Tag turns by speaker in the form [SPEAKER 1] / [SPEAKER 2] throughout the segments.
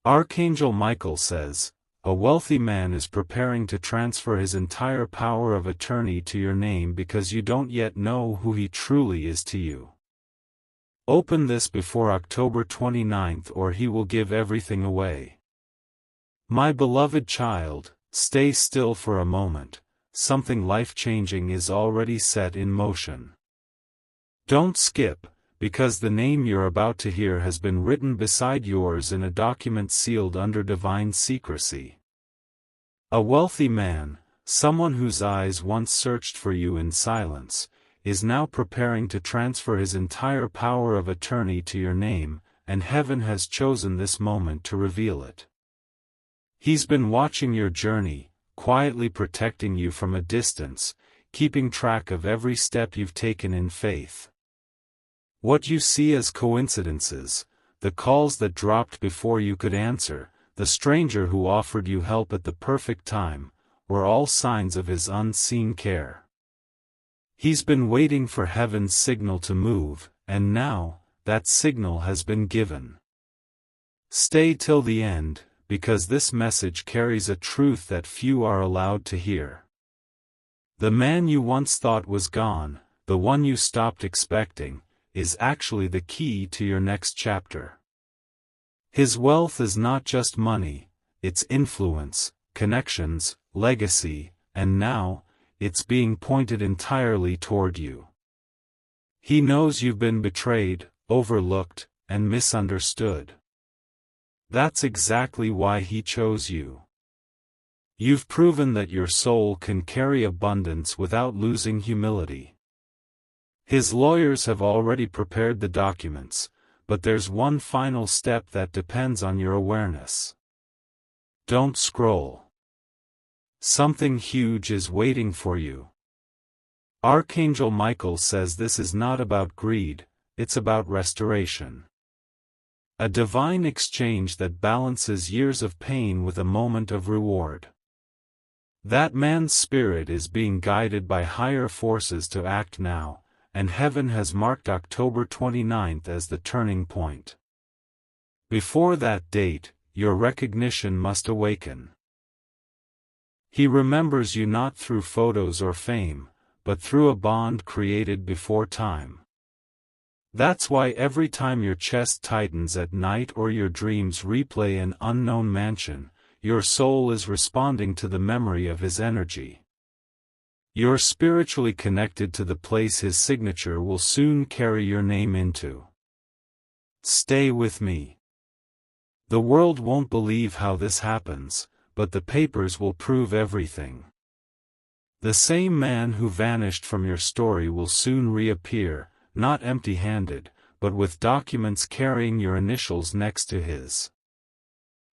[SPEAKER 1] Archangel Michael says, a wealthy man is preparing to transfer his entire power of attorney to your name because you don't yet know who he truly is to you. Open this before October 29th or he will give everything away. My beloved child, stay still for a moment, something life-changing is already set in motion. Don't skip, because the name you're about to hear has been written beside yours in a document sealed under divine secrecy. A wealthy man, someone whose eyes once searched for you in silence, is now preparing to transfer his entire power of attorney to your name, and heaven has chosen this moment to reveal it. He's been watching your journey, quietly protecting you from a distance, keeping track of every step you've taken in faith. What you see as coincidences, the calls that dropped before you could answer, the stranger who offered you help at the perfect time, were all signs of his unseen care. He's been waiting for heaven's signal to move, and now, that signal has been given. Stay till the end, because this message carries a truth that few are allowed to hear. The man you once thought was gone, the one you stopped expecting, is actually the key to your next chapter. His wealth is not just money, it's influence, connections, legacy, and now, it's being pointed entirely toward you. He knows you've been betrayed, overlooked, and misunderstood. That's exactly why he chose you. You've proven that your soul can carry abundance without losing humility. His lawyers have already prepared the documents, but there's one final step that depends on your awareness. Don't scroll. Something huge is waiting for you. Archangel Michael says this is not about greed, it's about restoration. A divine exchange that balances years of pain with a moment of reward. That man's spirit is being guided by higher forces to act now, and heaven has marked October 29th as the turning point. Before that date, your recognition must awaken. He remembers you not through photos or fame, but through a bond created before time. That's why every time your chest tightens at night or your dreams replay an unknown mansion, your soul is responding to the memory of his energy. You're spiritually connected to the place his signature will soon carry your name into. Stay with me. The world won't believe how this happens, but the papers will prove everything. The same man who vanished from your story will soon reappear, not empty-handed, but with documents carrying your initials next to his.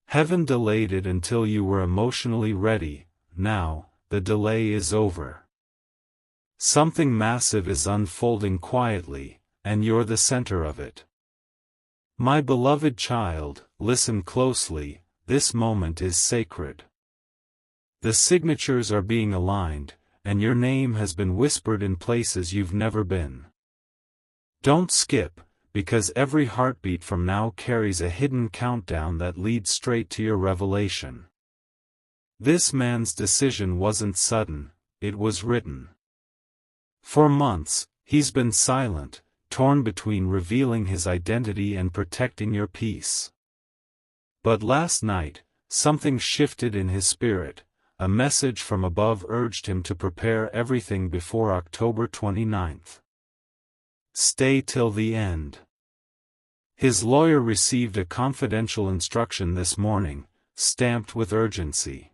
[SPEAKER 1] Heaven delayed it until you were emotionally ready. Now, the delay is over. Something massive is unfolding quietly, and you're the center of it. My beloved child, listen closely, this moment is sacred. The signatures are being aligned, and your name has been whispered in places you've never been. Don't skip, because every heartbeat from now carries a hidden countdown that leads straight to your revelation. This man's decision wasn't sudden, it was written. For months, he's been silent, torn between revealing his identity and protecting your peace. But last night, something shifted in his spirit. A message from above urged him to prepare everything before October 29th. Stay till the end. His lawyer received a confidential instruction this morning, stamped with urgency.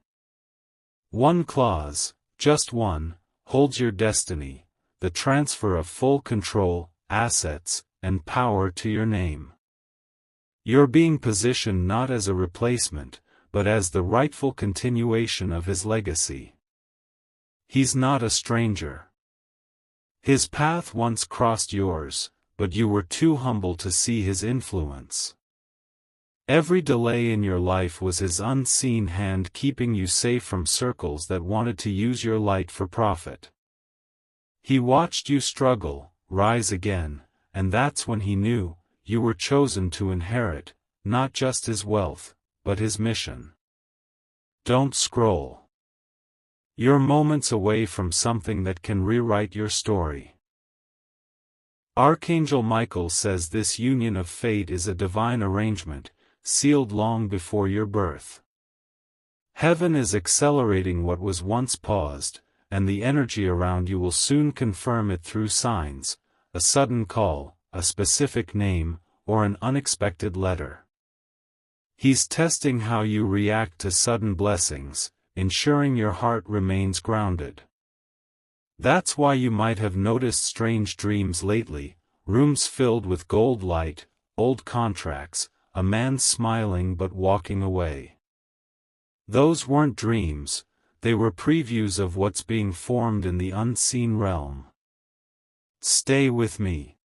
[SPEAKER 1] One clause, just one, holds your destiny. The transfer of full control, assets, and power to your name. You're being positioned not as a replacement, but as the rightful continuation of his legacy. He's not a stranger. His path once crossed yours, but you were too humble to see his influence. Every delay in your life was his unseen hand keeping you safe from circles that wanted to use your light for profit. He watched you struggle, rise again, and that's when he knew, you were chosen to inherit, not just his wealth, but his mission. Don't scroll. You're moments away from something that can rewrite your story. Archangel Michael says this union of fate is a divine arrangement, sealed long before your birth. Heaven is accelerating what was once paused, and the energy around you will soon confirm it through signs, a sudden call, a specific name, or an unexpected letter. He's testing how you react to sudden blessings, ensuring your heart remains grounded. That's why you might have noticed strange dreams lately, rooms filled with gold light, old contracts, a man smiling but walking away. Those weren't dreams, they were previews of what's being formed in the unseen realm. Stay with me.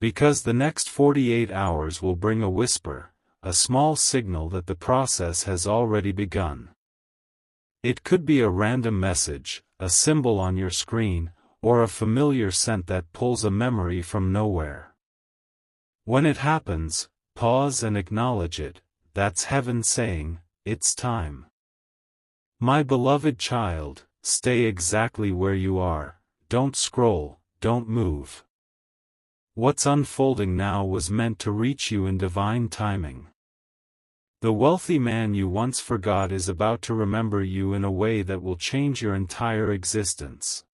[SPEAKER 1] Because the next 48 hours will bring a whisper, a small signal that the process has already begun. It could be a random message, a symbol on your screen, or a familiar scent that pulls a memory from nowhere. When it happens, pause and acknowledge it. That's heaven saying, it's time. My beloved child, stay exactly where you are, don't scroll, don't move. What's unfolding now was meant to reach you in divine timing. The wealthy man you once forgot is about to remember you in a way that will change your entire existence.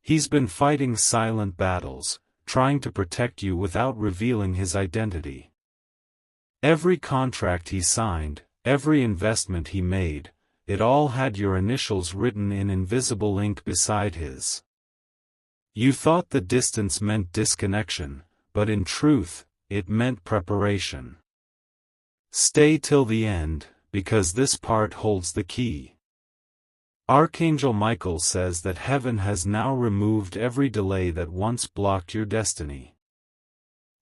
[SPEAKER 1] He's been fighting silent battles, trying to protect you without revealing his identity. Every contract he signed, every investment he made, it all had your initials written in invisible ink beside his. You thought the distance meant disconnection, but in truth, it meant preparation. Stay till the end, because this part holds the key. Archangel Michael says that heaven has now removed every delay that once blocked your destiny.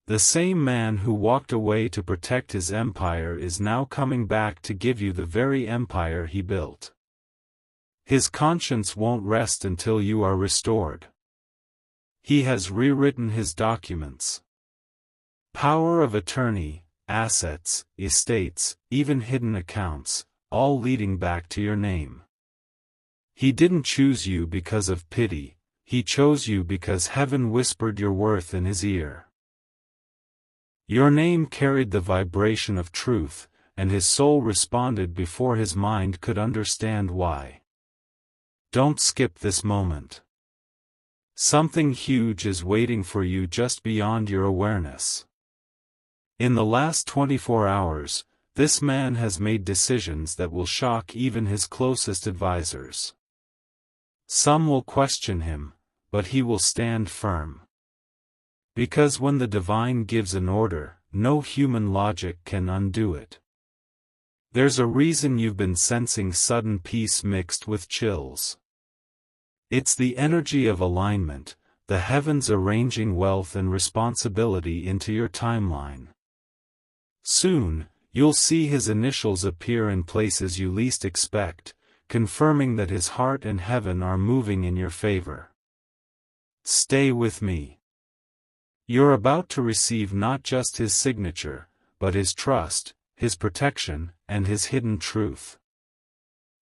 [SPEAKER 1] The same man who walked away to protect his empire is now coming back to give you the very empire he built. His conscience won't rest until you are restored. He has rewritten his documents. Power of attorney, assets, estates, even hidden accounts, all leading back to your name. He didn't choose you because of pity, he chose you because heaven whispered your worth in his ear. Your name carried the vibration of truth, and his soul responded before his mind could understand why. Don't skip this moment. Something huge is waiting for you just beyond your awareness. In the last 24 hours, this man has made decisions that will shock even his closest advisors. Some will question him, but he will stand firm. Because when the divine gives an order, no human logic can undo it. There's a reason you've been sensing sudden peace mixed with chills. It's the energy of alignment, the heavens arranging wealth and responsibility into your timeline. Soon, you'll see his initials appear in places you least expect, confirming that his heart and heaven are moving in your favor. Stay with me. You're about to receive not just his signature, but his trust, his protection, and his hidden truth.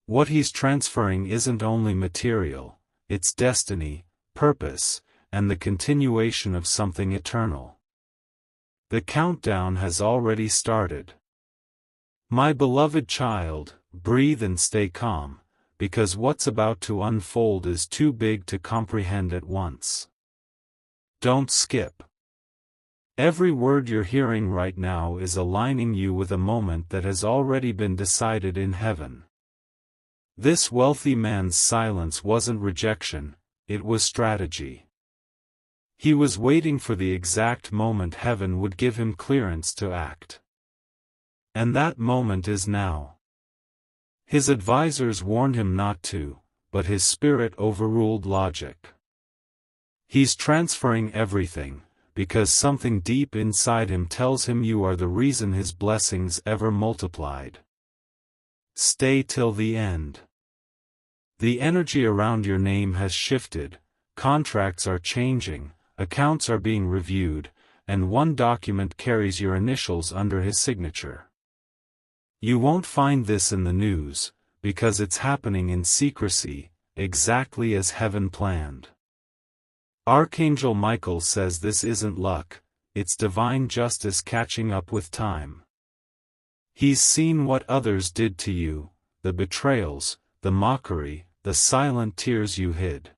[SPEAKER 1] What he's transferring isn't only material, it's destiny, purpose, and the continuation of something eternal. The countdown has already started. My beloved child, breathe and stay calm, because what's about to unfold is too big to comprehend at once. Don't skip. Every word you're hearing right now is aligning you with a moment that has already been decided in heaven. This wealthy man's silence wasn't rejection, it was strategy. He was waiting for the exact moment heaven would give him clearance to act. And that moment is now. His advisors warned him not to, but his spirit overruled logic. He's transferring everything, because something deep inside him tells him you are the reason his blessings ever multiplied. Stay till the end. The energy around your name has shifted, contracts are changing, accounts are being reviewed, and one document carries your initials under his signature. You won't find this in the news, because it's happening in secrecy, exactly as heaven planned. Archangel Michael says this isn't luck, it's divine justice catching up with time. He's seen what others did to you, the betrayals, the mockery, the silent tears you hid.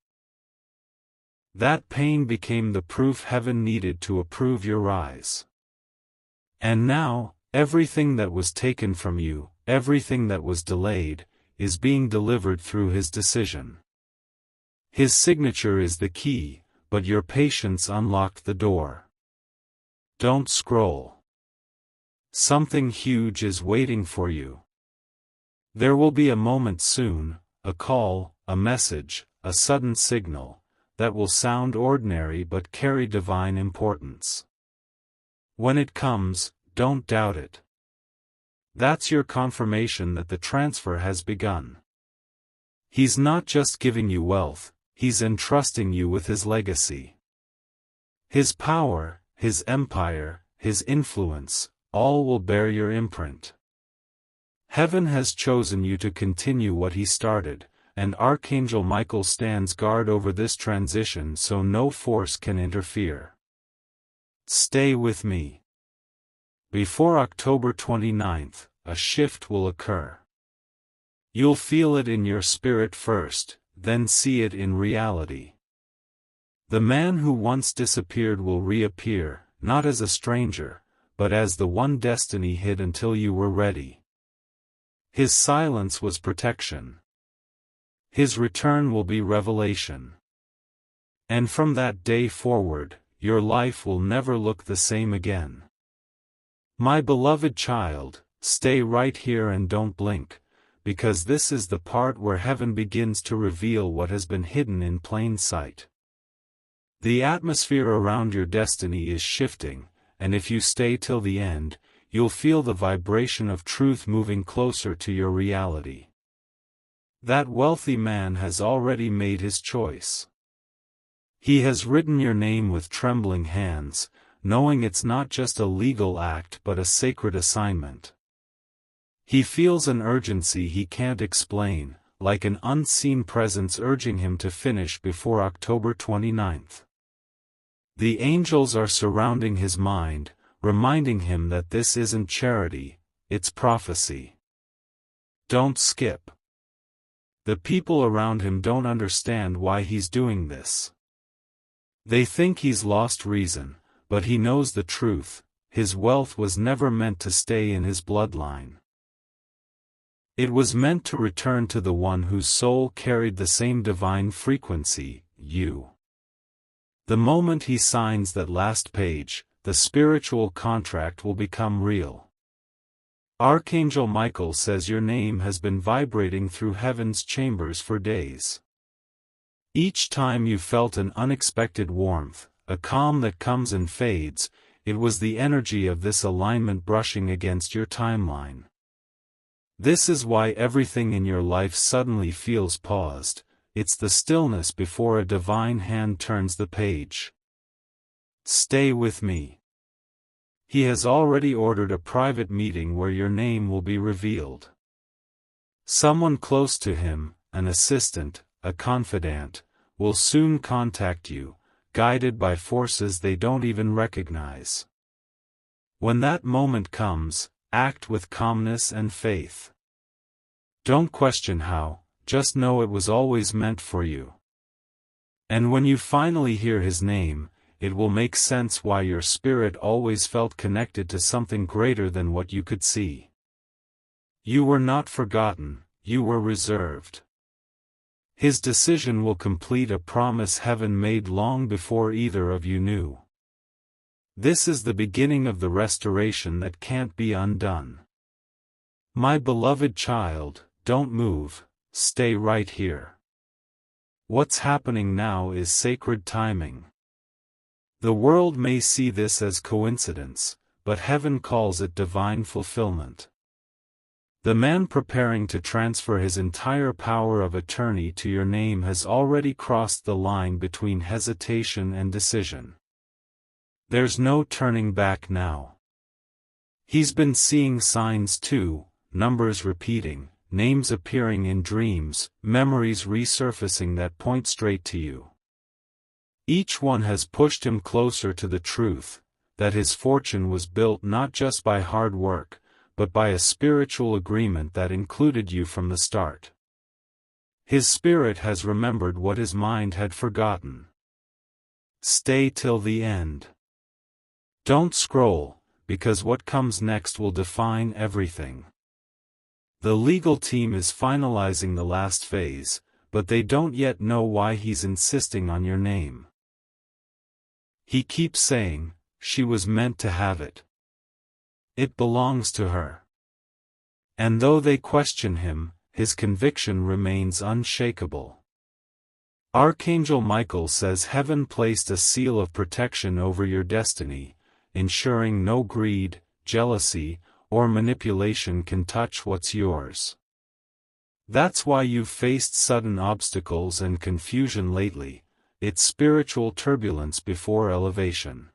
[SPEAKER 1] That pain became the proof heaven needed to approve your rise. And now, everything that was taken from you, everything that was delayed, is being delivered through his decision. His signature is the key, but your patience unlocked the door. Don't scroll. Something huge is waiting for you. There will be a moment soon, a call, a message, a sudden signal, that will sound ordinary but carry divine importance. When it comes, don't doubt it. That's your confirmation that the transfer has begun. He's not just giving you wealth, he's entrusting you with his legacy. His power, his empire, his influence, all will bear your imprint. Heaven has chosen you to continue what he started, and Archangel Michael stands guard over this transition so no force can interfere. Stay with me. Before October 29th, a shift will occur. You'll feel it in your spirit first, then see it in reality. The man who once disappeared will reappear, not as a stranger, but as the one destiny hid until you were ready. His silence was protection. His return will be revelation. And from that day forward, your life will never look the same again. My beloved child, stay right here and don't blink, because this is the part where heaven begins to reveal what has been hidden in plain sight. The atmosphere around your destiny is shifting, and if you stay till the end, you'll feel the vibration of truth moving closer to your reality. That wealthy man has already made his choice. He has written your name with trembling hands, knowing it's not just a legal act but a sacred assignment. He feels an urgency he can't explain, like an unseen presence urging him to finish before October 29th. The angels are surrounding his mind, reminding him that this isn't charity, it's prophecy. Don't skip. The people around him don't understand why he's doing this. They think he's lost reason, but he knows the truth. His wealth was never meant to stay in his bloodline. It was meant to return to the one whose soul carried the same divine frequency, you. The moment he signs that last page, the spiritual contract will become real. Archangel Michael says your name has been vibrating through heaven's chambers for days. Each time you felt an unexpected warmth, a calm that comes and fades, it was the energy of this alignment brushing against your timeline. This is why everything in your life suddenly feels paused. It's the stillness before a divine hand turns the page. Stay with me. He has already ordered a private meeting where your name will be revealed. Someone close to him, an assistant, a confidant, will soon contact you, guided by forces they don't even recognize. When that moment comes, act with calmness and faith. Don't question how, just know it was always meant for you. And when you finally hear his name, it will make sense why your spirit always felt connected to something greater than what you could see. You were not forgotten, you were reserved. His decision will complete a promise heaven made long before either of you knew. This is the beginning of the restoration that can't be undone. My beloved child, don't move, stay right here. What's happening now is sacred timing. The world may see this as coincidence, but heaven calls it divine fulfillment. The man preparing to transfer his entire power of attorney to your name has already crossed the line between hesitation and decision. There's no turning back now. He's been seeing signs too, numbers repeating, names appearing in dreams, memories resurfacing that point straight to you. Each one has pushed him closer to the truth, that his fortune was built not just by hard work, but by a spiritual agreement that included you from the start. His spirit has remembered what his mind had forgotten. Stay till the end. Don't scroll, because what comes next will define everything. The legal team is finalizing the last phase, but they don't yet know why he's insisting on your name. He keeps saying, she was meant to have it. It belongs to her. And though they question him, his conviction remains unshakable. Archangel Michael says heaven placed a seal of protection over your destiny, ensuring no greed, jealousy, or manipulation can touch what's yours. That's why you've faced sudden obstacles and confusion lately. It's spiritual turbulence before elevation.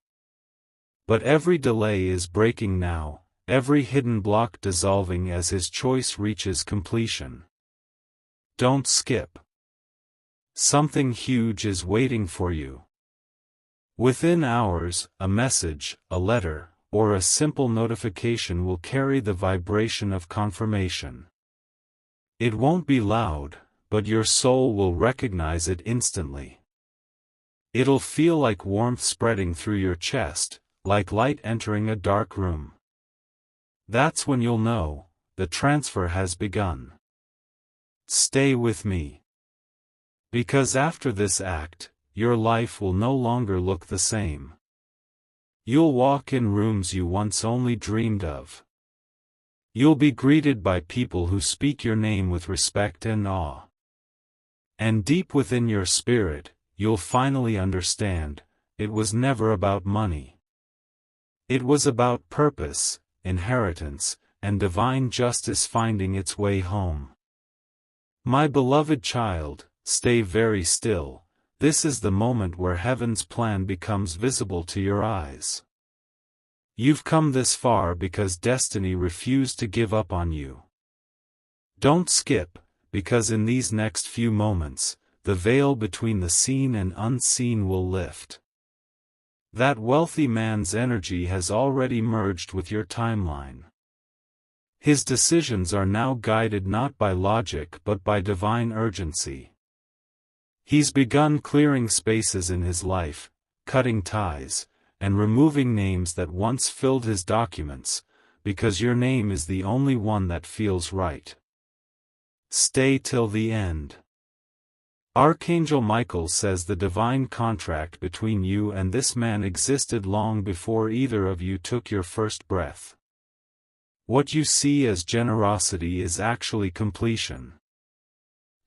[SPEAKER 1] But every delay is breaking now, every hidden block dissolving as his choice reaches completion. Don't skip. Something huge is waiting for you. Within hours, a message, a letter, or a simple notification will carry the vibration of confirmation. It won't be loud, but your soul will recognize it instantly. It'll feel like warmth spreading through your chest, like light entering a dark room. That's when you'll know, the transfer has begun. Stay with me. Because after this act, your life will no longer look the same. You'll walk in rooms you once only dreamed of. You'll be greeted by people who speak your name with respect and awe. And deep within your spirit, you'll finally understand, it was never about money. It was about purpose, inheritance, and divine justice finding its way home. My beloved child, stay very still. This is the moment where heaven's plan becomes visible to your eyes. You've come this far because destiny refused to give up on you. Don't skip, because in these next few moments, the veil between the seen and unseen will lift. That wealthy man's energy has already merged with your timeline. His decisions are now guided not by logic but by divine urgency. He's begun clearing spaces in his life, cutting ties, and removing names that once filled his documents, because your name is the only one that feels right. Stay till the end. Archangel Michael says the divine contract between you and this man existed long before either of you took your first breath. What you see as generosity is actually completion.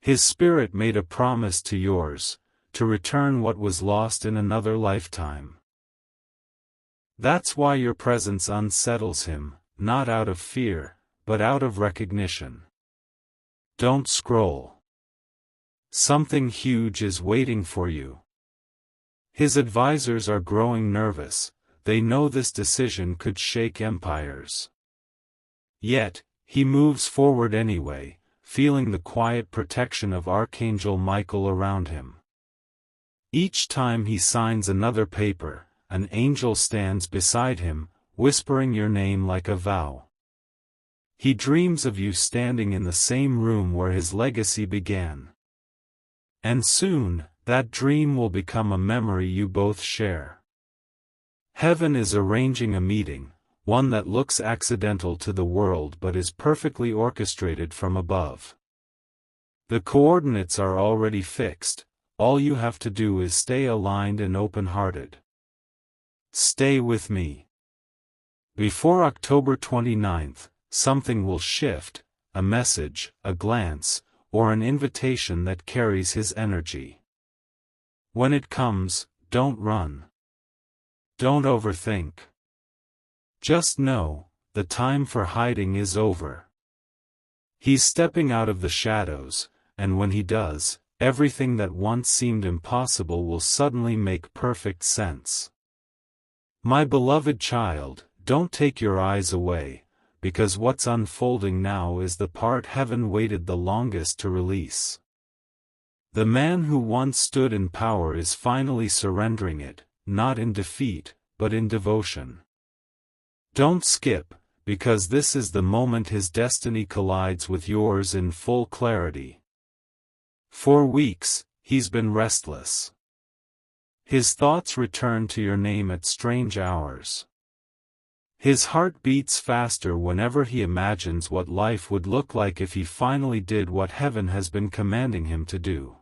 [SPEAKER 1] His spirit made a promise to yours, to return what was lost in another lifetime. That's why your presence unsettles him, not out of fear, but out of recognition. Don't scroll. Something huge is waiting for you. His advisors are growing nervous, they know this decision could shake empires. Yet, he moves forward anyway, feeling the quiet protection of Archangel Michael around him. Each time he signs another paper, an angel stands beside him, whispering your name like a vow. He dreams of you standing in the same room where his legacy began. And soon, that dream will become a memory you both share. Heaven is arranging a meeting, one that looks accidental to the world but is perfectly orchestrated from above. The coordinates are already fixed, all you have to do is stay aligned and open-hearted. Stay with me. Before October 29th, something will shift, a message, a glance, or an invitation that carries his energy. When it comes, don't run. Don't overthink. Just know, the time for hiding is over. He's stepping out of the shadows, and when he does, everything that once seemed impossible will suddenly make perfect sense. My beloved child, don't take your eyes away, because what's unfolding now is the part heaven waited the longest to release. The man who once stood in power is finally surrendering it, not in defeat, but in devotion. Don't skip, because this is the moment his destiny collides with yours in full clarity. For weeks, he's been restless. His thoughts return to your name at strange hours. His heart beats faster whenever he imagines what life would look like if he finally did what heaven has been commanding him to do.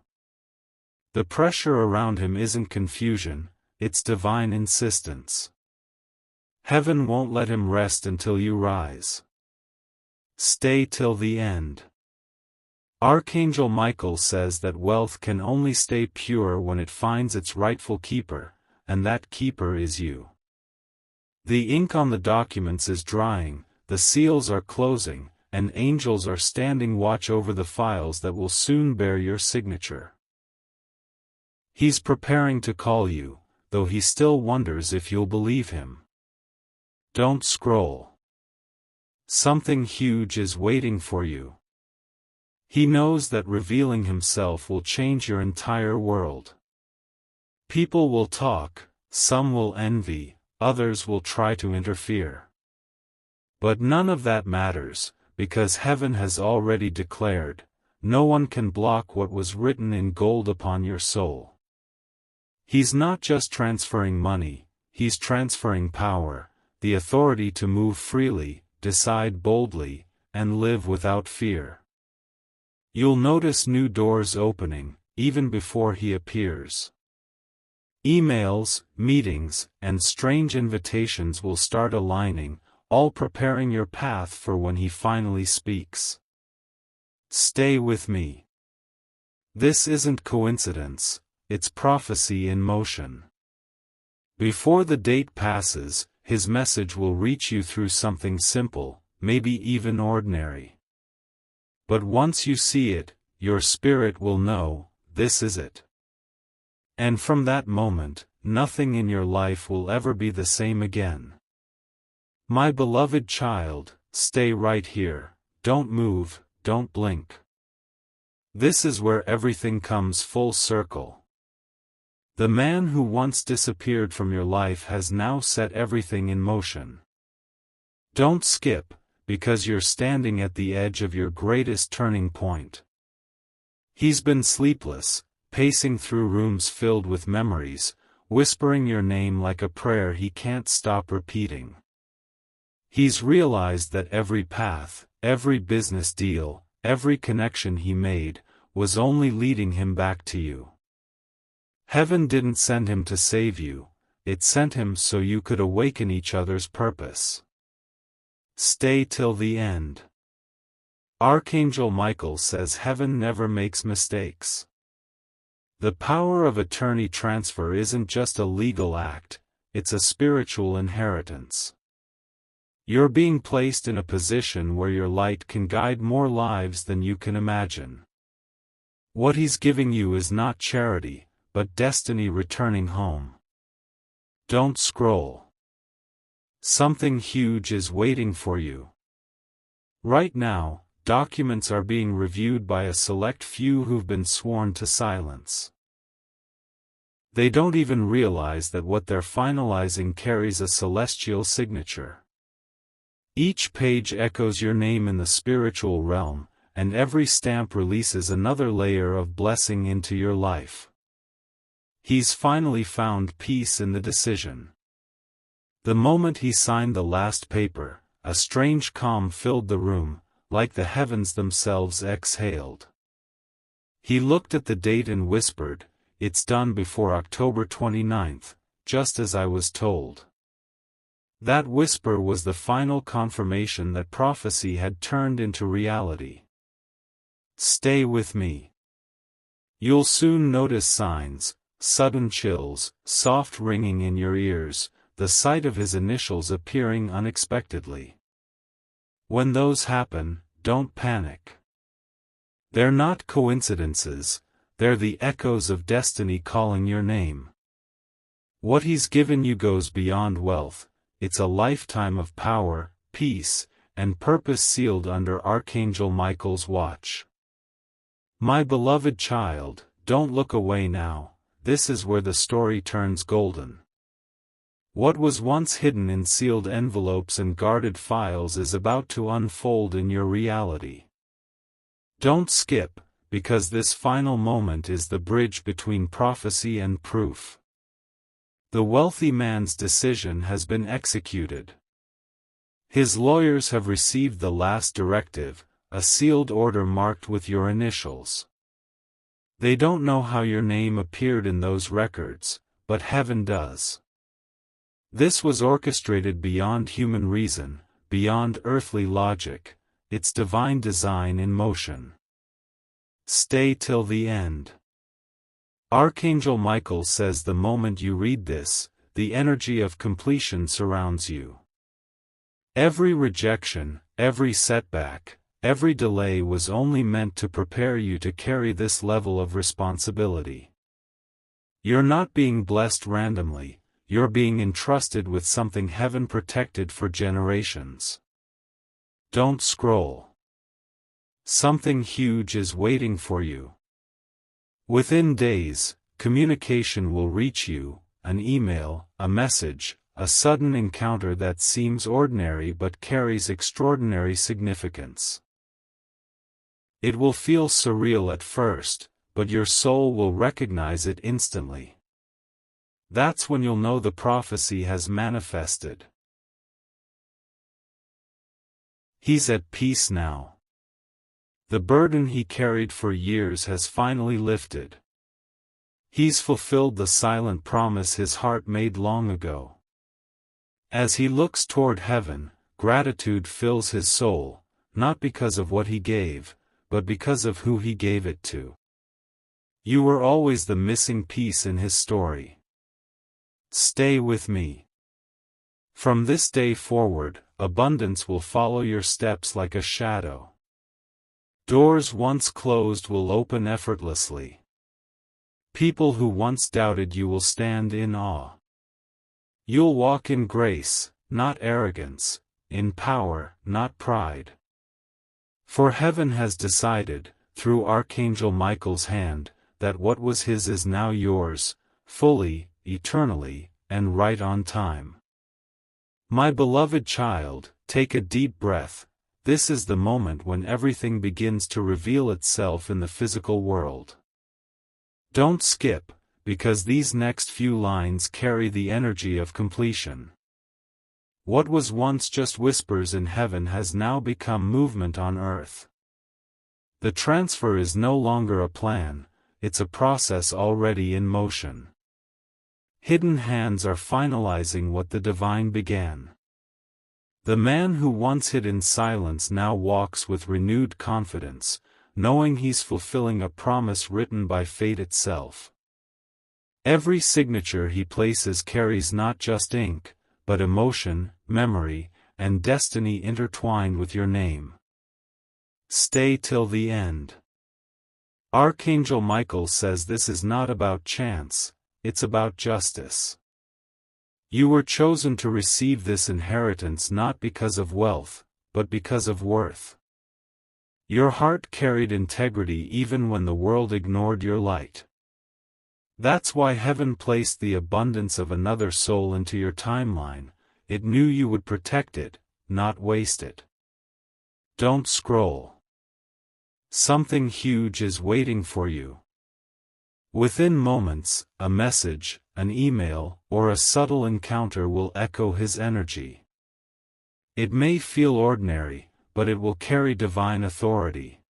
[SPEAKER 1] The pressure around him isn't confusion, it's divine insistence. Heaven won't let him rest until you rise. Stay till the end. Archangel Michael says that wealth can only stay pure when it finds its rightful keeper, and that keeper is you. The ink on the documents is drying, the seals are closing, and angels are standing watch over the files that will soon bear your signature. He's preparing to call you, though he still wonders if you'll believe him. Don't scroll. Something huge is waiting for you. He knows that revealing himself will change your entire world. People will talk, some will envy, others will try to interfere. But none of that matters, because heaven has already declared, no one can block what was written in gold upon your soul. He's not just transferring money, he's transferring power, the authority to move freely, decide boldly, and live without fear. You'll notice new doors opening, even before he appears. Emails, meetings, and strange invitations will start aligning, all preparing your path for when he finally speaks. Stay with me. This isn't coincidence, it's prophecy in motion. Before the date passes, his message will reach you through something simple, maybe even ordinary. But once you see it, your spirit will know, this is it. And from that moment, nothing in your life will ever be the same again. My beloved child, stay right here, don't move, don't blink. This is where everything comes full circle. The man who once disappeared from your life has now set everything in motion. Don't skip, because you're standing at the edge of your greatest turning point. He's been sleepless, pacing through rooms filled with memories, whispering your name like a prayer he can't stop repeating. He's realized that every path, every business deal, every connection he made, was only leading him back to you. Heaven didn't send him to save you, it sent him so you could awaken each other's purpose. Stay till the end. Archangel Michael says heaven never makes mistakes. The power of attorney transfer isn't just a legal act, it's a spiritual inheritance. You're being placed in a position where your light can guide more lives than you can imagine. What he's giving you is not charity, but destiny returning home. Don't scroll. Something huge is waiting for you. Right now, documents are being reviewed by a select few who've been sworn to silence. They don't even realize that what they're finalizing carries a celestial signature. Each page echoes your name in the spiritual realm, and every stamp releases another layer of blessing into your life. He's finally found peace in the decision. The moment he signed the last paper, a strange calm filled the room, like the heavens themselves exhaled. He looked at the date and whispered, "It's done before October 29th, just as I was told." That whisper was the final confirmation that prophecy had turned into reality. Stay with me. You'll soon notice signs, sudden chills, soft ringing in your ears, the sight of his initials appearing unexpectedly. When those happen, don't panic. They're not coincidences, they're the echoes of destiny calling your name. What he's given you goes beyond wealth, it's a lifetime of power, peace, and purpose sealed under Archangel Michael's watch. My beloved child, don't look away now, this is where the story turns golden. What was once hidden in sealed envelopes and guarded files is about to unfold in your reality. Don't skip, because this final moment is the bridge between prophecy and proof. The wealthy man's decision has been executed. His lawyers have received the last directive, a sealed order marked with your initials. They don't know how your name appeared in those records, but heaven does. This was orchestrated beyond human reason, beyond earthly logic, its divine design in motion. Stay till the end. Archangel Michael says the moment you read this, the energy of completion surrounds you. Every rejection, every setback, every delay was only meant to prepare you to carry this level of responsibility. You're not being blessed randomly, you're being entrusted with something heaven protected for generations. Don't scroll. Something huge is waiting for you. Within days, communication will reach you, an email, a message, a sudden encounter that seems ordinary but carries extraordinary significance. It will feel surreal at first, but your soul will recognize it instantly. That's when you'll know the prophecy has manifested. He's at peace now. The burden he carried for years has finally lifted. He's fulfilled the silent promise his heart made long ago. As he looks toward heaven, gratitude fills his soul, not because of what he gave, but because of who he gave it to. You were always the missing piece in his story. Stay with me. From this day forward, abundance will follow your steps like a shadow. Doors once closed will open effortlessly. People who once doubted you will stand in awe. You'll walk in grace, not arrogance, in power, not pride. For heaven has decided, through Archangel Michael's hand, that what was his is now yours, fully, eternally, and right on time. My beloved child, take a deep breath. This is the moment when everything begins to reveal itself in the physical world. Don't skip, because these next few lines carry the energy of completion. What was once just whispers in heaven has now become movement on earth. The transfer is no longer a plan, it's a process already in motion. Hidden hands are finalizing what the divine began. The man who once hid in silence now walks with renewed confidence, knowing he's fulfilling a promise written by fate itself. Every signature he places carries not just ink, but emotion, memory, and destiny intertwined with your name. Stay till the end. Archangel Michael says this is not about chance, it's about justice. You were chosen to receive this inheritance not because of wealth, but because of worth. Your heart carried integrity even when the world ignored your light. That's why heaven placed the abundance of another soul into your timeline. It knew you would protect it, not waste it. Don't scroll. Something huge is waiting for you. Within moments, a message, an email, or a subtle encounter will echo his energy. It may feel ordinary, but it will carry divine authority.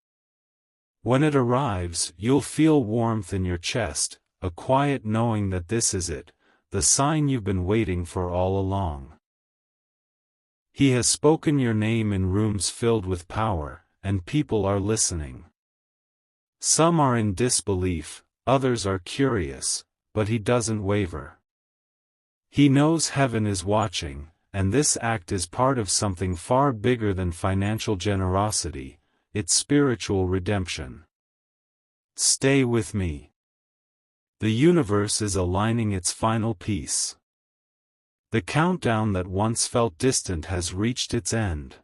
[SPEAKER 1] When it arrives, you'll feel warmth in your chest, a quiet knowing that this is it, the sign you've been waiting for all along. He has spoken your name in rooms filled with power, and people are listening. Some are in disbelief, others are curious, but he doesn't waver. He knows heaven is watching, and this act is part of something far bigger than financial generosity, it's spiritual redemption. Stay with me. The universe is aligning its final piece. The countdown that once felt distant has reached its end.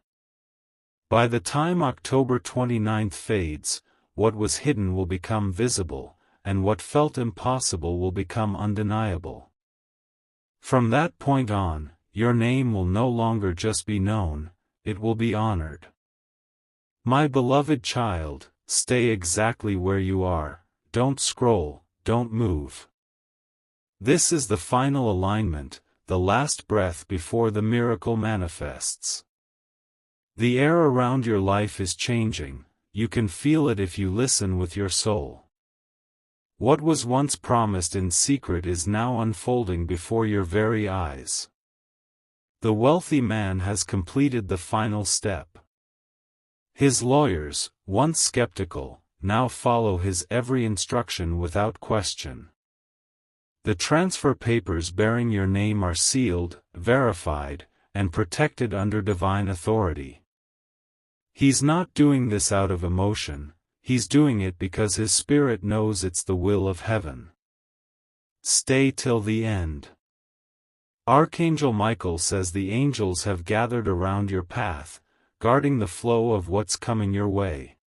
[SPEAKER 1] By the time October 29th fades, what was hidden will become visible, and what felt impossible will become undeniable. From that point on, your name will no longer just be known, it will be honored. My beloved child, stay exactly where you are, don't scroll, don't move. This is the final alignment, the last breath before the miracle manifests. The air around your life is changing, you can feel it if you listen with your soul. What was once promised in secret is now unfolding before your very eyes. The wealthy man has completed the final step. His lawyers, once skeptical, now follow his every instruction without question. The transfer papers bearing your name are sealed, verified, and protected under divine authority. He's not doing this out of emotion, he's doing it because his spirit knows it's the will of heaven. Stay till the end. Archangel Michael says the angels have gathered around your path, guarding the flow of what's coming your way.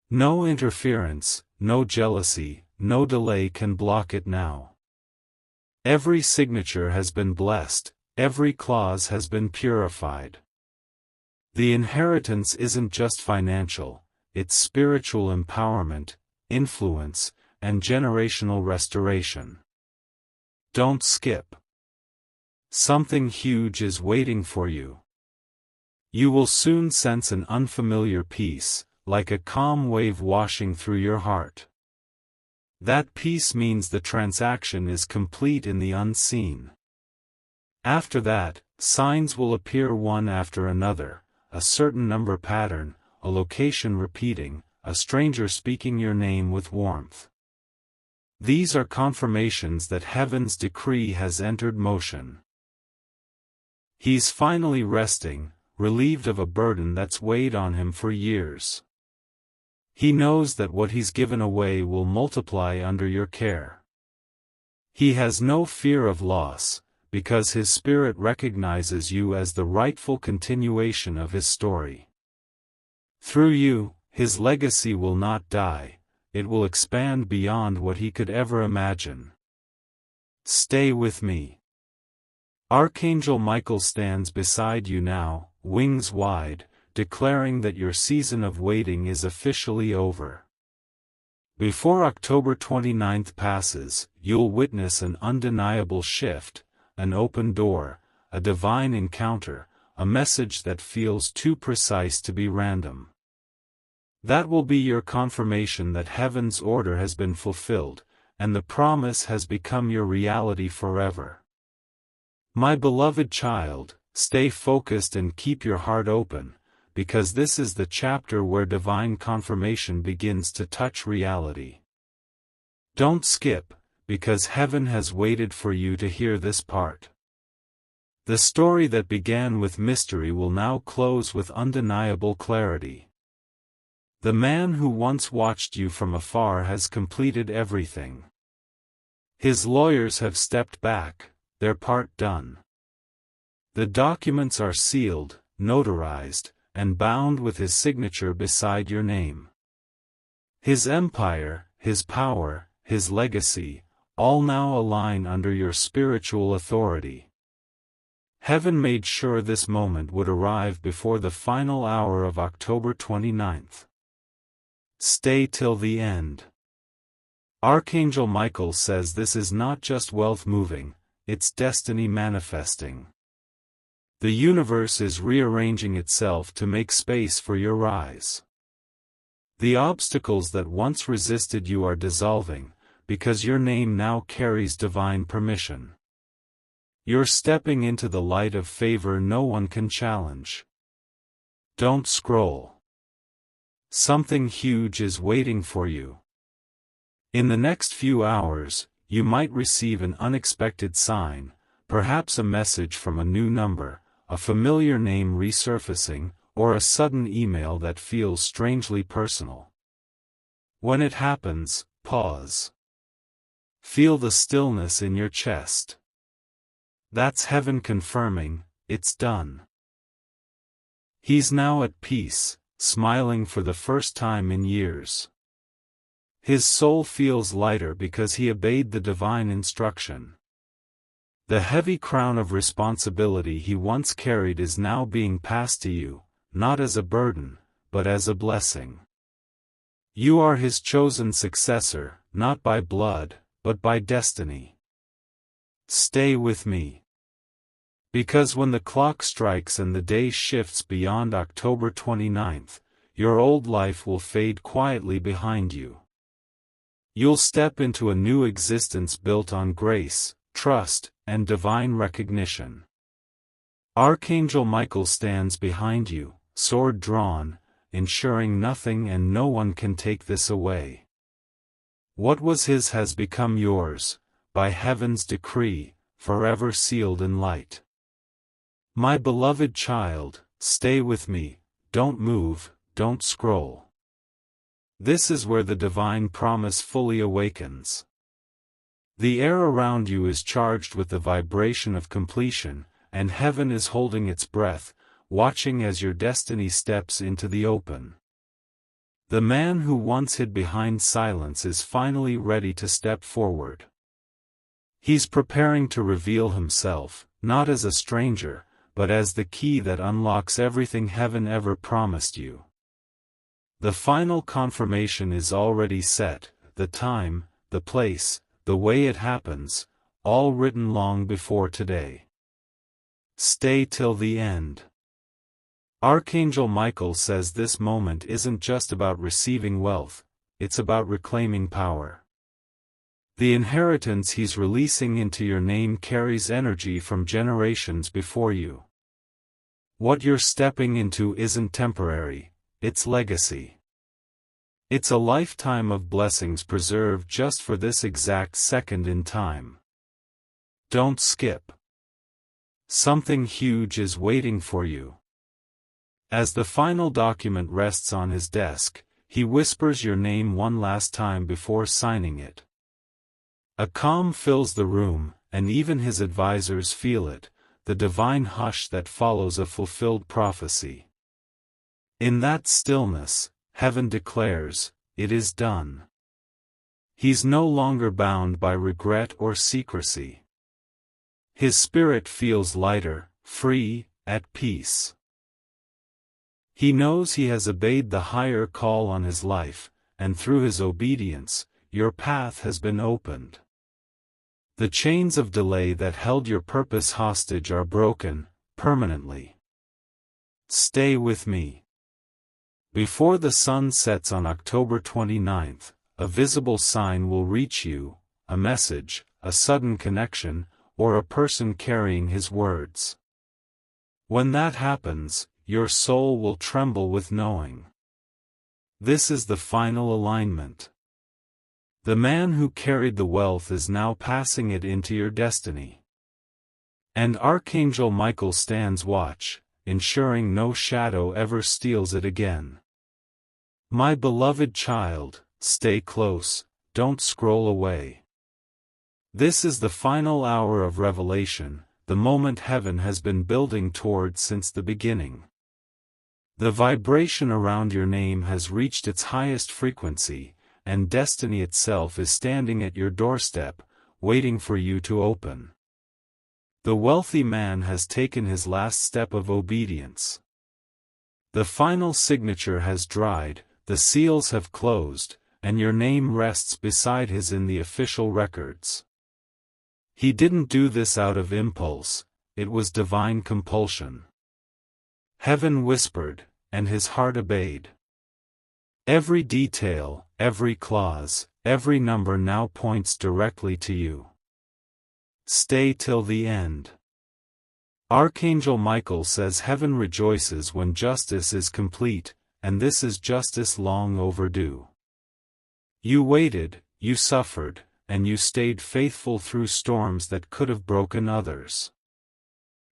[SPEAKER 1] No interference, no jealousy, no delay can block it now. Every signature has been blessed, every clause has been purified. The inheritance isn't just financial, it's spiritual empowerment, influence, and generational restoration. Don't skip. Something huge is waiting for you. You will soon sense an unfamiliar peace, like a calm wave washing through your heart. That peace means the transaction is complete in the unseen. After that, signs will appear one after another, a certain number pattern, a location repeating, a stranger speaking your name with warmth. These are confirmations that heaven's decree has entered motion. He's finally resting, relieved of a burden that's weighed on him for years. He knows that what he's given away will multiply under your care. He has no fear of loss, because his spirit recognizes you as the rightful continuation of his story. Through you, his legacy will not die, it will expand beyond what he could ever imagine. Stay with me. Archangel Michael stands beside you now, wings wide, declaring that your season of waiting is officially over. Before October 29th passes, you'll witness an undeniable shift, an open door, a divine encounter, a message that feels too precise to be random. That will be your confirmation that heaven's order has been fulfilled, and the promise has become your reality forever. My beloved child, stay focused and keep your heart open, because this is the chapter where divine confirmation begins to touch reality. Don't skip, because heaven has waited for you to hear this part. The story that began with mystery will now close with undeniable clarity. The man who once watched you from afar has completed everything. His lawyers have stepped back, their part done. The documents are sealed, notarized, and bound with his signature beside your name. His empire, his power, his legacy, all now align under your spiritual authority. Heaven made sure this moment would arrive before the final hour of October 29th. Stay till the end. Archangel Michael says this is not just wealth moving, it's destiny manifesting. The universe is rearranging itself to make space for your rise. The obstacles that once resisted you are dissolving, because your name now carries divine permission. You're stepping into the light of favor no one can challenge. Don't scroll. Something huge is waiting for you. In the next few hours, you might receive an unexpected sign, perhaps a message from a new number, a familiar name resurfacing, or a sudden email that feels strangely personal. When it happens, pause. Feel the stillness in your chest. That's heaven confirming, it's done. He's now at peace, smiling for the first time in years. His soul feels lighter because he obeyed the divine instruction. The heavy crown of responsibility he once carried is now being passed to you, not as a burden, but as a blessing. You are his chosen successor, not by blood, but by destiny. Stay with me. Because when the clock strikes and the day shifts beyond October 29th, your old life will fade quietly behind you. You'll step into a new existence built on grace, trust, and divine recognition. Archangel Michael stands behind you, sword drawn, ensuring nothing and no one can take this away. What was his has become yours, by heaven's decree, forever sealed in light. My beloved child, stay with me, don't move, don't scroll. This is where the divine promise fully awakens. The air around you is charged with the vibration of completion, and heaven is holding its breath, watching as your destiny steps into the open. The man who once hid behind silence is finally ready to step forward. He's preparing to reveal himself, not as a stranger, but as the key that unlocks everything heaven ever promised you. The final confirmation is already set, the time, the place, the way it happens, all written long before today. Stay till the end. Archangel Michael says this moment isn't just about receiving wealth, it's about reclaiming power. The inheritance he's releasing into your name carries energy from generations before you. What you're stepping into isn't temporary, it's legacy. It's a lifetime of blessings preserved just for this exact second in time. Don't skip. Something huge is waiting for you. As the final document rests on his desk, he whispers your name one last time before signing it. A calm fills the room, and even his advisors feel it, the divine hush that follows a fulfilled prophecy. In that stillness, heaven declares, it is done. He's no longer bound by regret or secrecy. His spirit feels lighter, free, at peace. He knows he has obeyed the higher call on his life, and through his obedience, your path has been opened. The chains of delay that held your purpose hostage are broken, permanently. Stay with me. Before the sun sets on October 29th, a visible sign will reach you, a message, a sudden connection, or a person carrying his words. When that happens, your soul will tremble with knowing. This is the final alignment. The man who carried the wealth is now passing it into your destiny. And Archangel Michael stands watch, ensuring no shadow ever steals it again. My beloved child, stay close, don't scroll away. This is the final hour of revelation, the moment heaven has been building towards since the beginning. The vibration around your name has reached its highest frequency, and destiny itself is standing at your doorstep, waiting for you to open. The wealthy man has taken his last step of obedience. The final signature has dried, the seals have closed, and your name rests beside his in the official records. He didn't do this out of impulse, it was divine compulsion. Heaven whispered, and his heart obeyed. Every detail, every clause, every number now points directly to you. Stay till the end. Archangel Michael says heaven rejoices when justice is complete, and this is justice long overdue. You waited, you suffered, and you stayed faithful through storms that could have broken others.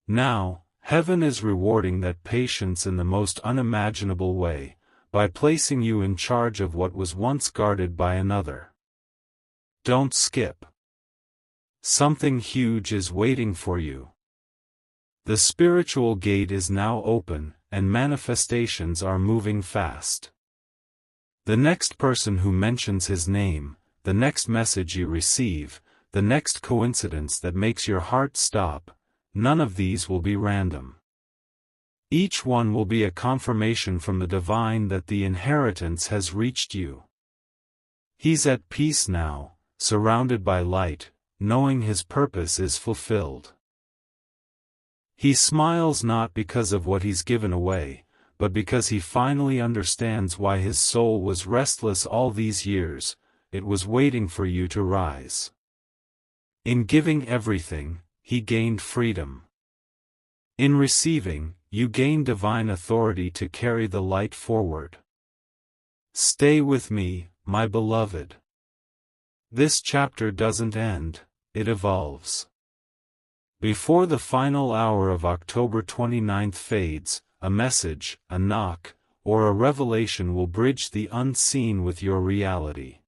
[SPEAKER 1] Now, heaven is rewarding that patience in the most unimaginable way, by placing you in charge of what was once guarded by another. Don't skip. Something huge is waiting for you. The spiritual gate is now open, and manifestations are moving fast. The next person who mentions his name, the next message you receive, the next coincidence that makes your heart stop, none of these will be random. Each one will be a confirmation from the divine that the inheritance has reached you. He's at peace now, surrounded by light, knowing his purpose is fulfilled. He smiles not because of what he's given away, but because he finally understands why his soul was restless all these years. It was waiting for you to rise. In giving everything, he gained freedom. In receiving, you gain divine authority to carry the light forward. Stay with me, my beloved. This chapter doesn't end, it evolves. Before the final hour of October 29th fades, a message, a knock, or a revelation will bridge the unseen with your reality.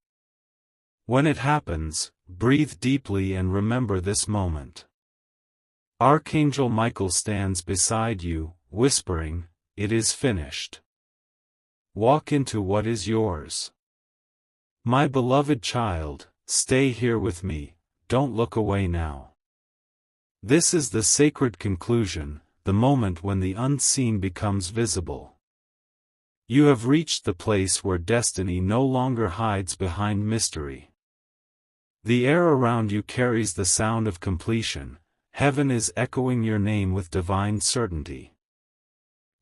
[SPEAKER 1] When it happens, breathe deeply and remember this moment. Archangel Michael stands beside you, whispering, "It is finished. Walk into what is yours. My beloved child, stay here with me, don't look away now." This is the sacred conclusion, the moment when the unseen becomes visible. You have reached the place where destiny no longer hides behind mystery. The air around you carries the sound of completion. Heaven is echoing your name with divine certainty.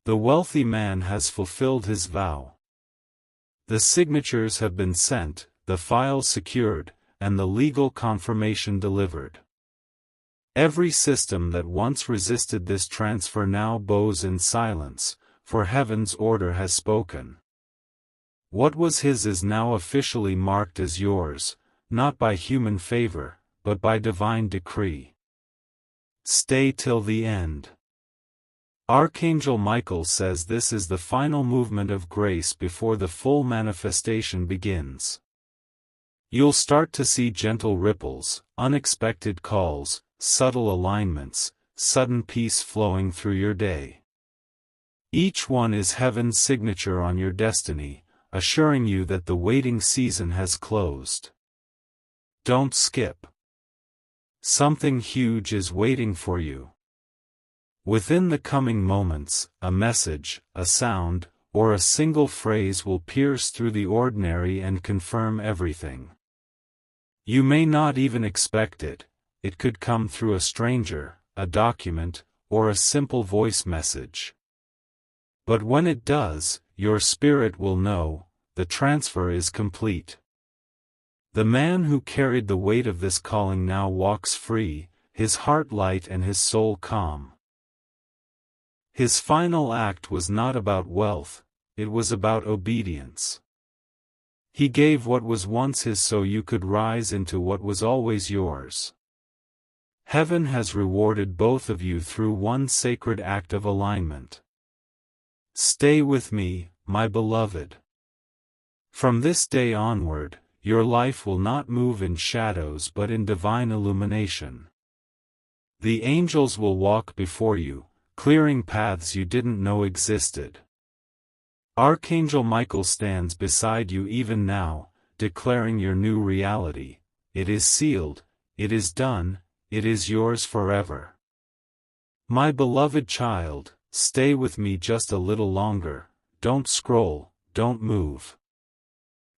[SPEAKER 1] The wealthy man has fulfilled his vow. The signatures have been sent, the files secured, and the legal confirmation delivered. Every system that once resisted this transfer now bows in silence, for heaven's order has spoken. What was his is now officially marked as yours, not by human favor, but by divine decree. Stay till the end. Archangel Michael says this is the final movement of grace before the full manifestation begins. You'll start to see gentle ripples, unexpected calls, subtle alignments, sudden peace flowing through your day. Each one is heaven's signature on your destiny, assuring you that the waiting season has closed. Don't skip. Something huge is waiting for you. Within the coming moments, a message, a sound, or a single phrase will pierce through the ordinary and confirm everything. You may not even expect it. It could come through a stranger, a document, or a simple voice message. But when it does, your spirit will know, the transfer is complete. The man who carried the weight of this calling now walks free, his heart light and his soul calm. His final act was not about wealth, it was about obedience. He gave what was once his so you could rise into what was always yours. Heaven has rewarded both of you through one sacred act of alignment. Stay with me, my beloved. From this day onward, your life will not move in shadows but in divine illumination. The angels will walk before you, clearing paths you didn't know existed. Archangel Michael stands beside you even now, declaring your new reality. It is sealed, it is done, it is yours forever. My beloved child, stay with me just a little longer, don't scroll, don't move.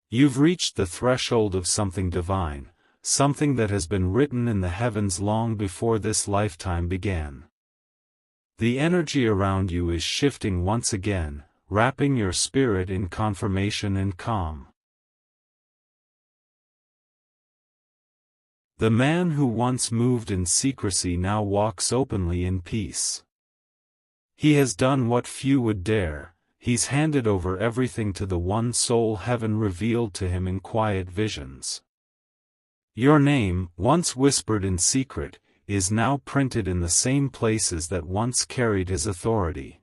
[SPEAKER 1] You've reached the threshold of something divine, something that has been written in the heavens long before this lifetime began. The energy around you is shifting once again, wrapping your spirit in confirmation and calm. The man who once moved in secrecy now walks openly in peace. He has done what few would dare. He's handed over everything to the one soul heaven revealed to him in quiet visions. Your name, once whispered in secret, is now printed in the same places that once carried his authority.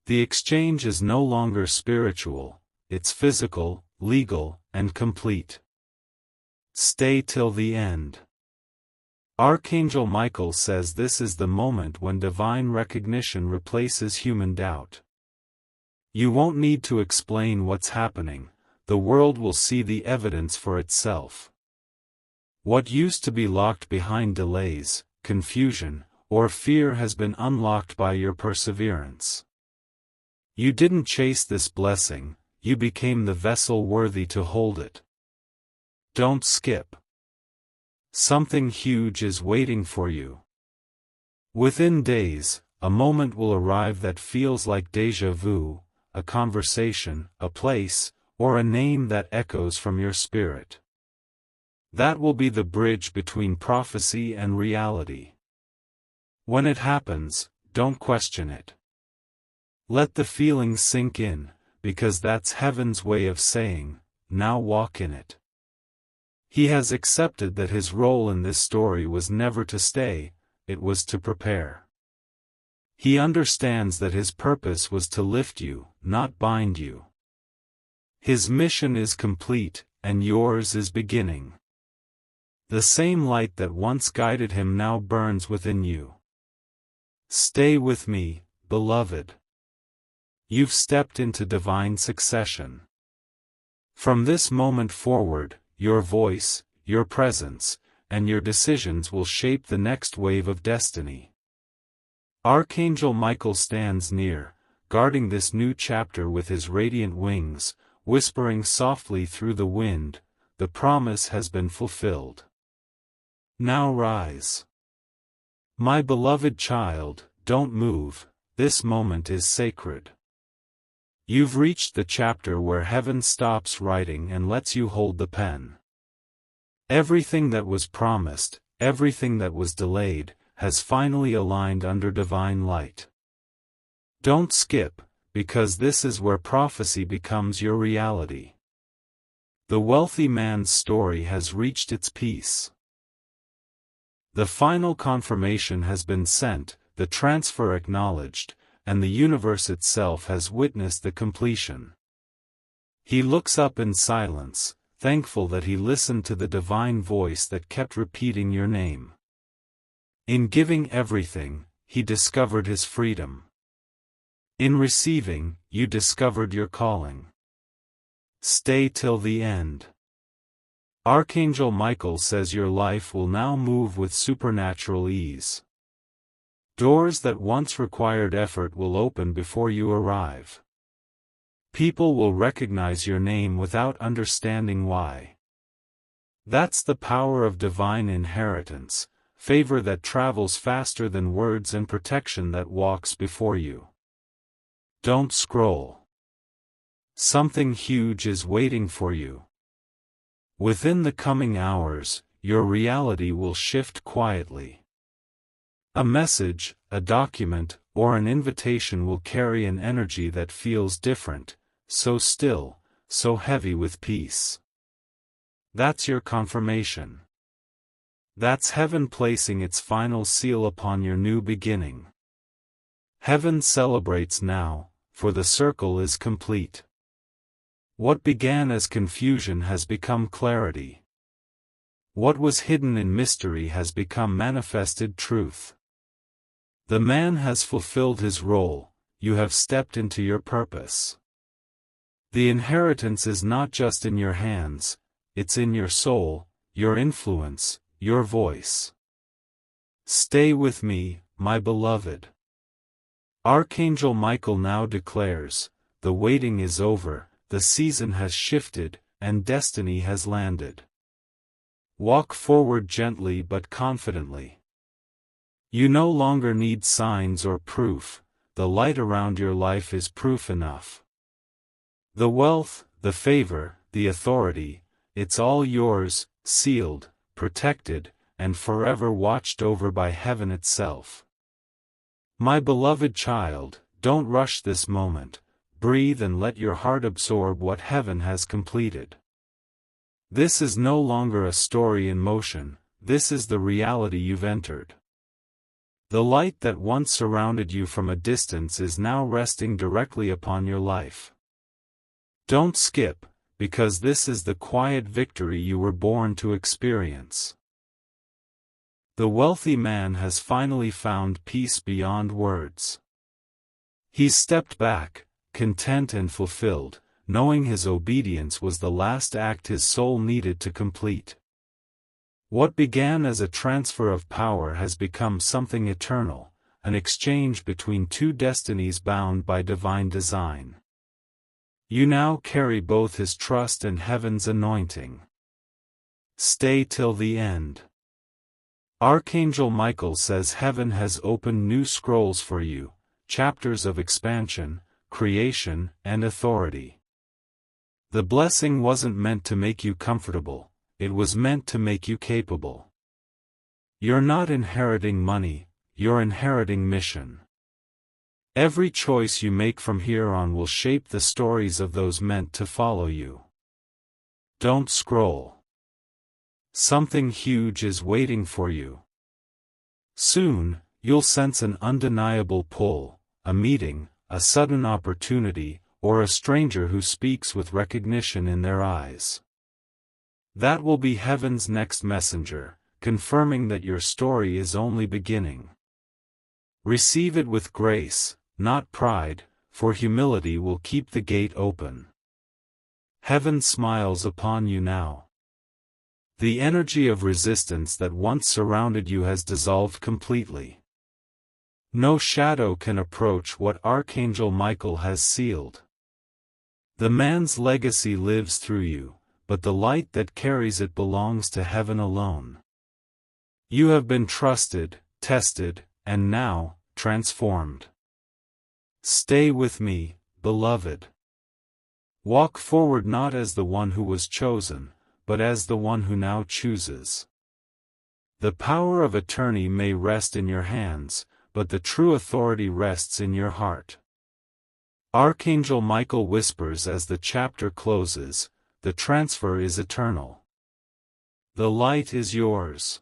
[SPEAKER 1] The exchange is no longer spiritual, it's physical, legal, and complete. Stay till the end. Archangel Michael says this is the moment when divine recognition replaces human doubt. You won't need to explain what's happening, the world will see the evidence for itself. What used to be locked behind delays, confusion, or fear has been unlocked by your perseverance. You didn't chase this blessing, you became the vessel worthy to hold it. Don't skip. Something huge is waiting for you. Within days, a moment will arrive that feels like déjà vu, a conversation, a place, or a name that echoes from your spirit. That will be the bridge between prophecy and reality. When it happens, don't question it. Let the feelings sink in, because that's heaven's way of saying, now walk in it. He has accepted that his role in this story was never to stay, it was to prepare. He understands that his purpose was to lift you, not bind you. His mission is complete, and yours is beginning. The same light that once guided him now burns within you. Stay with me, beloved. You've stepped into divine succession. From this moment forward, your voice, your presence, and your decisions will shape the next wave of destiny. Archangel Michael stands near, guarding this new chapter with his radiant wings, whispering softly through the wind, the promise has been fulfilled. Now rise. My beloved child, don't move, this moment is sacred. You've reached the chapter where heaven stops writing and lets you hold the pen. Everything that was promised, everything that was delayed, has finally aligned under divine light. Don't skip, because this is where prophecy becomes your reality. The wealthy man's story has reached its peace. The final confirmation has been sent, the transfer acknowledged, and the universe itself has witnessed the completion. He looks up in silence, thankful that he listened to the divine voice that kept repeating your name. In giving everything, he discovered his freedom. In receiving, you discovered your calling. Stay till the end. Archangel Michael says your life will now move with supernatural ease. Doors that once required effort will open before you arrive. People will recognize your name without understanding why. That's the power of divine inheritance, favor that travels faster than words and protection that walks before you. Don't scroll. Something huge is waiting for you. Within the coming hours, your reality will shift quietly. A message, a document, or an invitation will carry an energy that feels different, so still, so heavy with peace. That's your confirmation. That's heaven placing its final seal upon your new beginning. Heaven celebrates now, for the circle is complete. What began as confusion has become clarity. What was hidden in mystery has become manifested truth. The man has fulfilled his role, you have stepped into your purpose. The inheritance is not just in your hands, it's in your soul, your influence, your voice. Stay with me, my beloved. Archangel Michael now declares, the waiting is over, the season has shifted, and destiny has landed. Walk forward gently but confidently. You no longer need signs or proof, the light around your life is proof enough. The wealth, the favor, the authority, it's all yours, sealed, protected, and forever watched over by heaven itself. My beloved child, don't rush this moment, breathe and let your heart absorb what heaven has completed. This is no longer a story in motion, this is the reality you've entered. The light that once surrounded you from a distance is now resting directly upon your life. Don't skip, because this is the quiet victory you were born to experience. The wealthy man has finally found peace beyond words. He's stepped back, content and fulfilled, knowing his obedience was the last act his soul needed to complete. What began as a transfer of power has become something eternal, an exchange between two destinies bound by divine design. You now carry both his trust and heaven's anointing. Stay till the end. Archangel Michael says heaven has opened new scrolls for you, chapters of expansion, creation, and authority. The blessing wasn't meant to make you comfortable, it was meant to make you capable. You're not inheriting money, you're inheriting mission. Every choice you make from here on will shape the stories of those meant to follow you. Don't scroll. Something huge is waiting for you. Soon, you'll sense an undeniable pull, a meeting, a sudden opportunity, or a stranger who speaks with recognition in their eyes. That will be heaven's next messenger, confirming that your story is only beginning. Receive it with grace, not pride, for humility will keep the gate open. Heaven smiles upon you now. The energy of resistance that once surrounded you has dissolved completely. No shadow can approach what Archangel Michael has sealed. The man's legacy lives through you, but the light that carries it belongs to heaven alone. You have been trusted, tested, and now, transformed. Stay with me, beloved. Walk forward not as the one who was chosen, but as the one who now chooses. The power of attorney may rest in your hands, but the true authority rests in your heart. Archangel Michael whispers as the chapter closes, the transfer is eternal. The light is yours.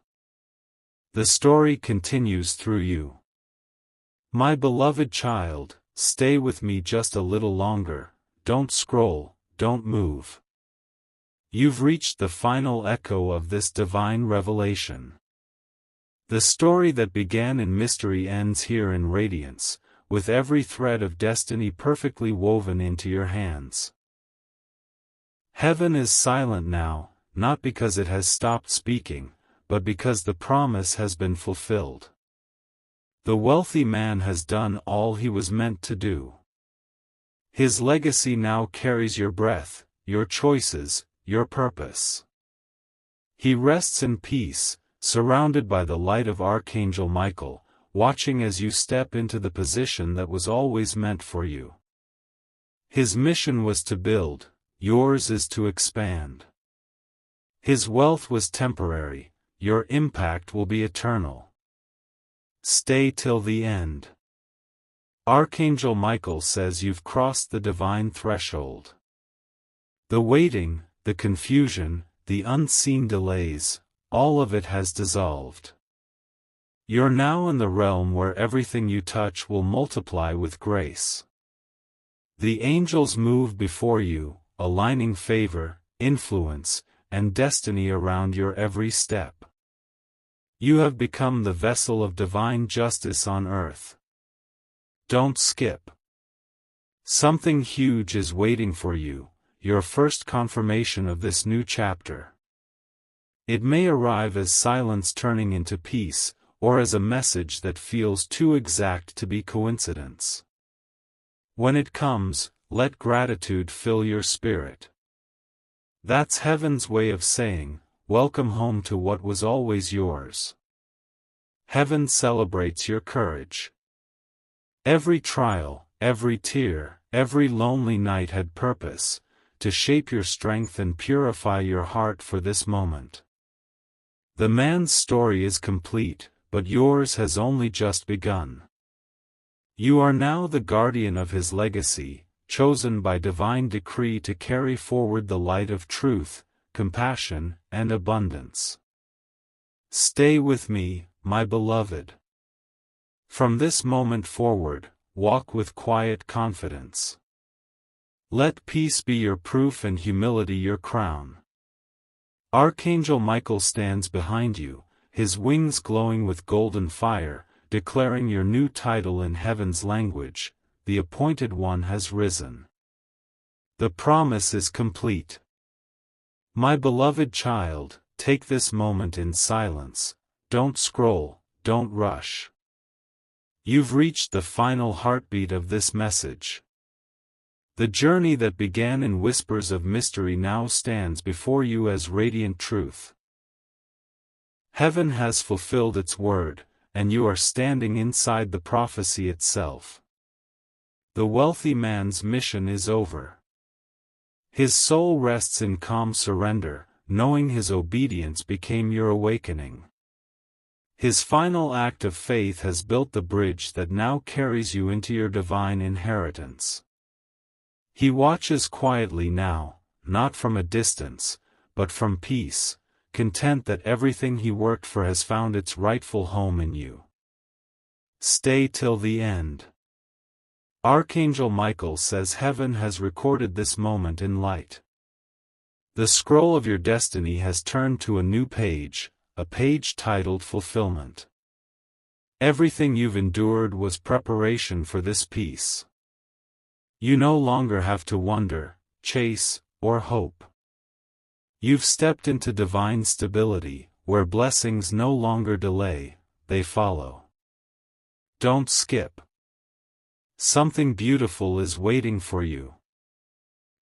[SPEAKER 1] The story continues through you. My beloved child, stay with me just a little longer, don't scroll, don't move. You've reached the final echo of this divine revelation. The story that began in mystery ends here in radiance, with every thread of destiny perfectly woven into your hands. Heaven is silent now, not because it has stopped speaking, but because the promise has been fulfilled. The wealthy man has done all he was meant to do. His legacy now carries your breath, your choices, your purpose. He rests in peace, surrounded by the light of Archangel Michael, watching as you step into the position that was always meant for you. His mission was to build, yours is to expand. His wealth was temporary, your impact will be eternal. Stay till the end. Archangel Michael says you've crossed the divine threshold. The waiting, the confusion, the unseen delays, all of it has dissolved. You're now in the realm where everything you touch will multiply with grace. The angels move before you, aligning favor, influence, and destiny around your every step. You have become the vessel of divine justice on earth. Don't skip. Something huge is waiting for you, your first confirmation of this new chapter. It may arrive as silence turning into peace, or as a message that feels too exact to be coincidence. When it comes, let gratitude fill your spirit. That's heaven's way of saying, welcome home to what was always yours. Heaven celebrates your courage. Every trial, every tear, every lonely night had purpose, to shape your strength and purify your heart for this moment. The man's story is complete, but yours has only just begun. You are now the guardian of his legacy, chosen by divine decree to carry forward the light of truth, compassion, and abundance. Stay with me, my beloved. From this moment forward, walk with quiet confidence. Let peace be your proof and humility your crown. Archangel Michael stands behind you, his wings glowing with golden fire, declaring your new title in heaven's language: the appointed one has risen. The promise is complete. My beloved child, take this moment in silence. Don't scroll, don't rush. You've reached the final heartbeat of this message. The journey that began in whispers of mystery now stands before you as radiant truth. Heaven has fulfilled its word, and you are standing inside the prophecy itself. The wealthy man's mission is over. His soul rests in calm surrender, knowing his obedience became your awakening. His final act of faith has built the bridge that now carries you into your divine inheritance. He watches quietly now, not from a distance, but from peace, content that everything he worked for has found its rightful home in you. Stay till the end. Archangel Michael says heaven has recorded this moment in light. The scroll of your destiny has turned to a new page, a page titled Fulfillment. Everything you've endured was preparation for this peace. You no longer have to wonder, chase, or hope. You've stepped into divine stability, where blessings no longer delay, they follow. Don't skip. Something beautiful is waiting for you.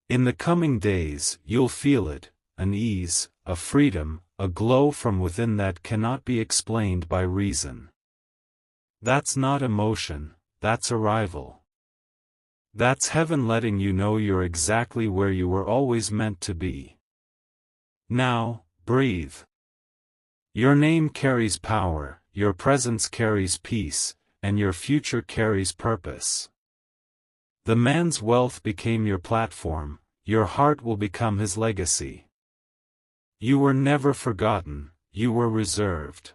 [SPEAKER 1] In the coming days, you'll feel it, an ease, a freedom, a glow from within that cannot be explained by reason. That's not emotion, that's arrival. That's heaven letting you know you're exactly where you were always meant to be. Now, breathe. Your name carries power, your presence carries peace, and your future carries purpose. The man's wealth became your platform, your heart will become his legacy. You were never forgotten, you were reserved.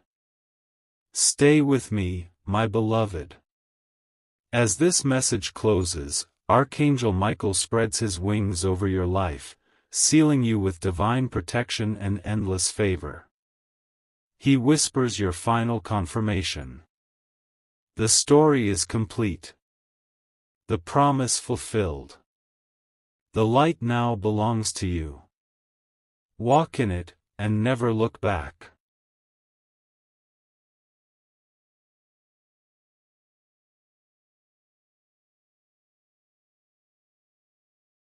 [SPEAKER 1] Stay with me, my beloved. As this message closes, Archangel Michael spreads his wings over your life, sealing you with divine protection and endless favor. He whispers your final confirmation. The story is complete. The promise fulfilled. The light now belongs to you. Walk in it, and never look back.